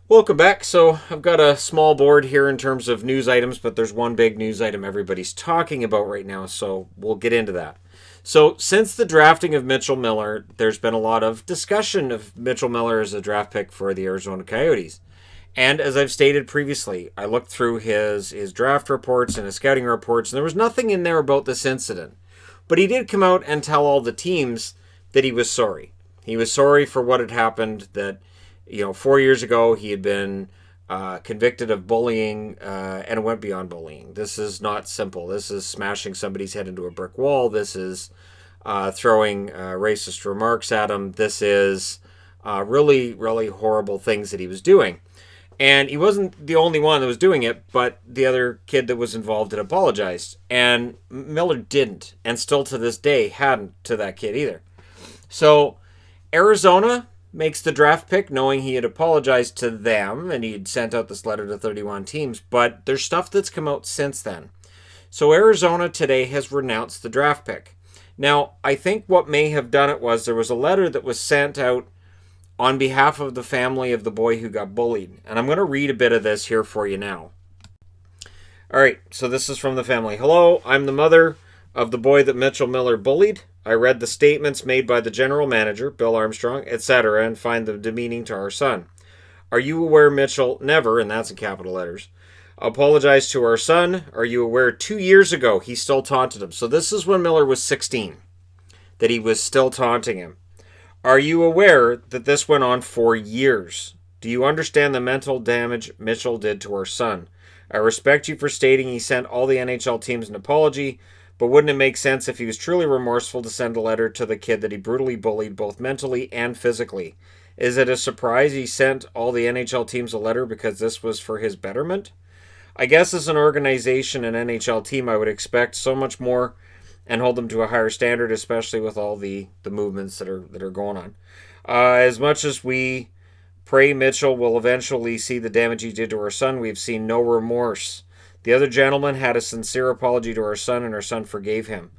Welcome back. So I've got a small board here in terms of news items, but there's one big news item everybody's talking about right now, so we'll get into that. So since the drafting of Mitchell Miller, there's been a lot of discussion of Mitchell Miller as a draft pick for the Arizona Coyotes. And as I've stated previously, I looked through his draft reports and his scouting reports, and there was nothing in there about this incident. But he did come out and tell all the teams that he was sorry. He was sorry for what had happened, that 4 years ago he had been convicted of bullying, and it went beyond bullying. This is not simple. This is smashing somebody's head into a brick wall. This is throwing racist remarks at him. This is really, really horrible things that he was doing. And he wasn't the only one that was doing it, but the other kid that was involved had apologized. And Miller didn't, and still to this day hadn't to that kid either. So Arizona makes the draft pick knowing he had apologized to them and he'd sent out this letter to 31 teams, but there's stuff that's come out since then. So Arizona today has renounced the draft pick. Now, I think what may have done it was there was a letter that was sent out on behalf of the family of the boy who got bullied. And I'm going to read a bit of this here for you now. All right, so this is from the family. Hello, I'm the mother of the boy that Mitchell Miller bullied. I read the statements made by the general manager, Bill Armstrong, etc., and find them demeaning to our son. Are you aware Mitchell never, and that's in capital letters, apologized to our son? Are you aware 2 years ago he still taunted him? So this is when Miller was 16, that he was still taunting him. Are you aware that this went on for years? Do you understand the mental damage Mitchell did to our son? I respect you for stating he sent all the NHL teams an apology, but wouldn't it make sense if he was truly remorseful to send a letter to the kid that he brutally bullied both mentally and physically? Is it a surprise he sent all the NHL teams a letter because this was for his betterment? I guess as an organization and NHL team, I would expect so much more and hold them to a higher standard, especially with all the movements that are going on. As much as we pray Mitchell will eventually see the damage he did to our son, we've seen no remorse. The other gentleman had a sincere apology to our son, and our son forgave him.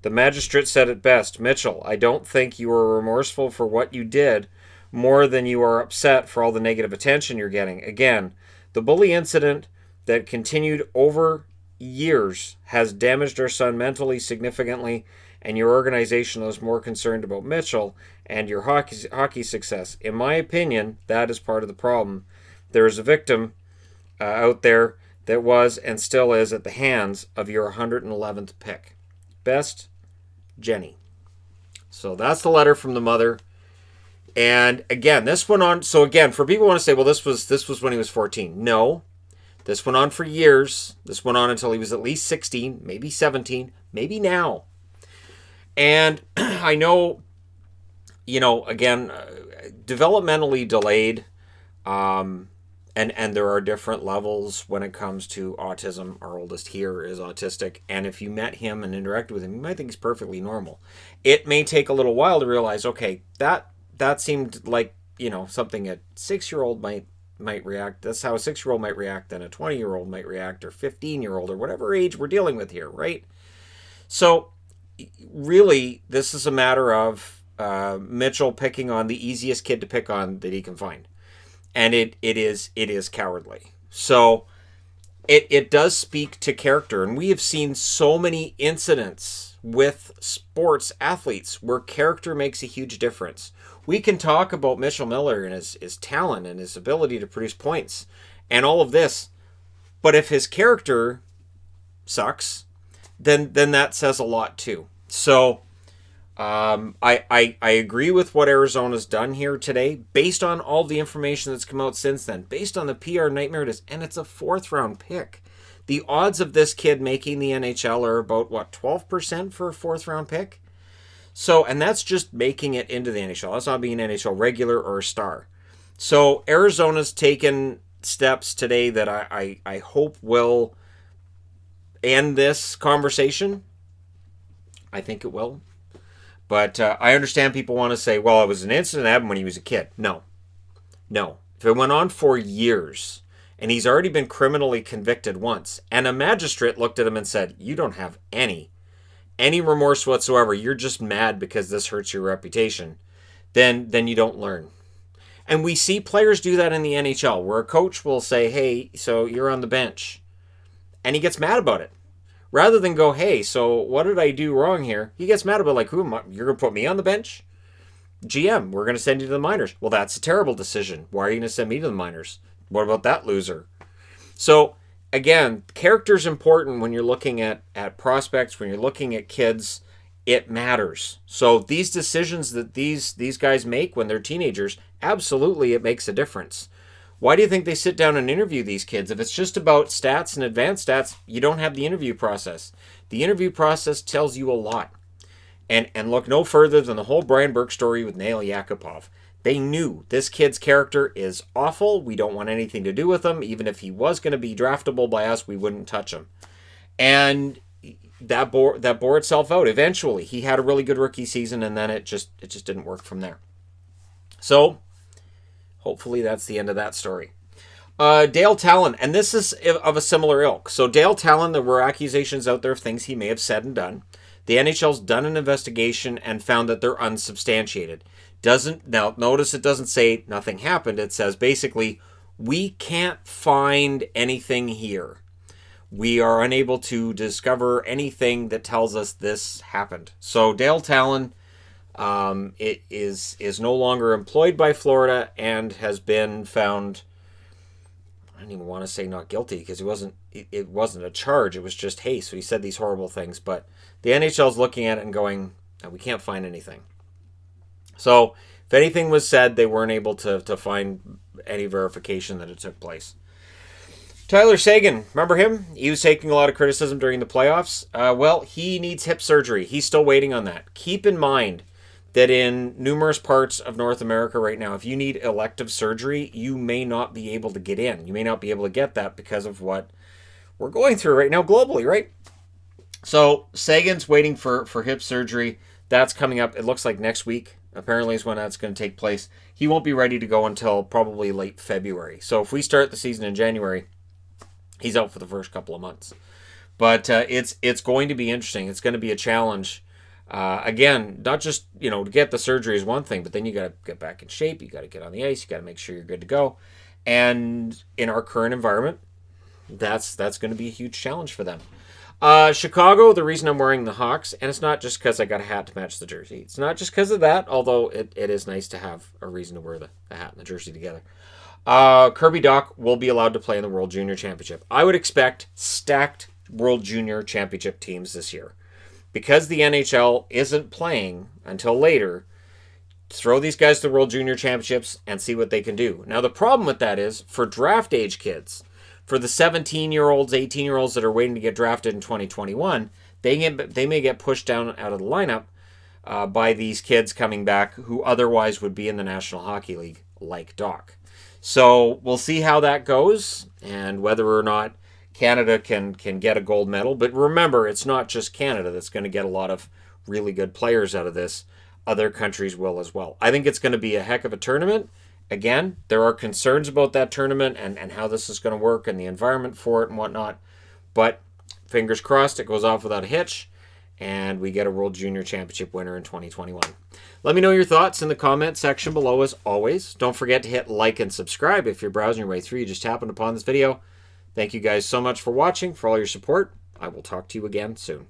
The magistrate said it best, Mitchell, I don't think you are remorseful for what you did more than you are upset for all the negative attention you're getting. Again, the bully incident that continued over years has damaged our son mentally significantly, and your organization is more concerned about Mitchell and your hockey success. In my opinion, that is part of the problem. There is a victim out there that was and still is at the hands of your 111th pick. Best, Jenny. So that's the letter from the mother. And again, this went on. So again, for people who want to say, well, this was when he was 14. No. This went on for years. This went on until he was at least 16, maybe 17, maybe now. And I know, again, developmentally delayed, and there are different levels when it comes to autism. Our oldest here is autistic, and if you met him and interacted with him, you might think he's perfectly normal. It may take a little while to realize, okay, that seemed like, something a 6-year-old might react. That's how a 6-year-old might react, and a 20-year-old might react, or 15-year-old, or whatever age we're dealing with here, right? So really, this is a matter of Mitchell picking on the easiest kid to pick on that he can find. And it is cowardly. So it does speak to character. And we have seen so many incidents with sports athletes where character makes a huge difference. We can talk about Mitchell Miller and his talent and his ability to produce points and all of this, but if his character sucks, then that says a lot too. So I agree with what Arizona's done here today, based on all the information that's come out since then, based on the PR nightmare it is, and it's a 4th-round pick. The odds of this kid making the NHL are about, 12% for a 4th-round pick? So, and that's just making it into the NHL. That's not being an NHL regular or a star. So Arizona's taken steps today that I hope will end this conversation. I think it will. But I understand people want to say, well, it was an incident that happened when he was a kid. No. If it went on for years, and he's already been criminally convicted once, and a magistrate looked at him and said, you don't have any remorse whatsoever, you're just mad because this hurts your reputation, then you don't learn. And we see players do that in the NHL, where a coach will say, hey, so you're on the bench. And he gets mad about it. Rather than go, hey, so what did I do wrong here? He gets mad about, like, who am I? You're going to put me on the bench? GM, we're going to send you to the minors. Well, that's a terrible decision. Why are you going to send me to the minors? What about that loser? So, again, character's important when you're looking at prospects, when you're looking at kids. It matters. So these decisions that these guys make when they're teenagers, absolutely it makes a difference. Why do you think they sit down and interview these kids? If it's just about stats and advanced stats, you don't have the interview process. The interview process tells you a lot. And look no further than the whole Brian Burke story with Nail Yakupov. They knew this kid's character is awful. We don't want anything to do with him. Even if he was going to be draftable by us, we wouldn't touch him. And that bore itself out. Eventually, he had a really good rookie season, and then it just didn't work from there. So, hopefully that's the end of that story. Dale Tallon, and this is of a similar ilk. So Dale Tallon, there were accusations out there of things he may have said and done. The NHL's done an investigation and found that they're unsubstantiated. Now, notice it doesn't say nothing happened. It says basically, we can't find anything here. We are unable to discover anything that tells us this happened. So Dale Tallon it is no longer employed by Florida and has been found, I don't even want to say not guilty, because it wasn't a charge. It was just, hey, so he said these horrible things. But the NHL's looking at it and going, we can't find anything. So if anything was said, they weren't able to find any verification that it took place. Tyler Seguin, remember him? He was taking a lot of criticism during the playoffs. Well, he needs hip surgery. He's still waiting on that. Keep in mind that in numerous parts of North America right now, if you need elective surgery, you may not be able to get in. You may not be able to get that because of what we're going through right now globally, right? So Sagan's waiting for hip surgery. That's coming up. It looks like next week, apparently, is when that's going to take place. He won't be ready to go until probably late February. So if we start the season in January, he's out for the first couple of months. But it's going to be interesting. It's going to be a challenge. Again, not just, to get the surgery is one thing, but then you got to get back in shape. You got to get on the ice. You got to make sure you're good to go. And in our current environment, that's going to be a huge challenge for them. Chicago, the reason I'm wearing the Hawks, and it's not just because I got a hat to match the jersey. It's not just because of that, although it is nice to have a reason to wear the hat and the jersey together. Kirby Dach will be allowed to play in the World Junior Championship. I would expect stacked World Junior Championship teams this year. Because the NHL isn't playing until later, throw these guys to the World Junior Championships and see what they can do. Now, the problem with that is, for draft age kids, for the 17-year-olds, 18-year-olds that are waiting to get drafted in 2021, they may get pushed down out of the lineup by these kids coming back who otherwise would be in the National Hockey League, like Dach. So we'll see how that goes and whether or not Canada can get a gold medal. But remember, it's not just Canada that's going to get a lot of really good players out of this. Other countries will as well. I think it's going to be a heck of a tournament. Again, there are concerns about that tournament and how this is going to work and the environment for it and whatnot. But fingers crossed it goes off without a hitch and we get a World Junior Championship winner in 2021. Let me know your thoughts in the comment section below as always. Don't forget to hit like and subscribe if you're browsing your way through. You just happened upon this video. Thank you guys so much for watching, for all your support. I will talk to you again soon.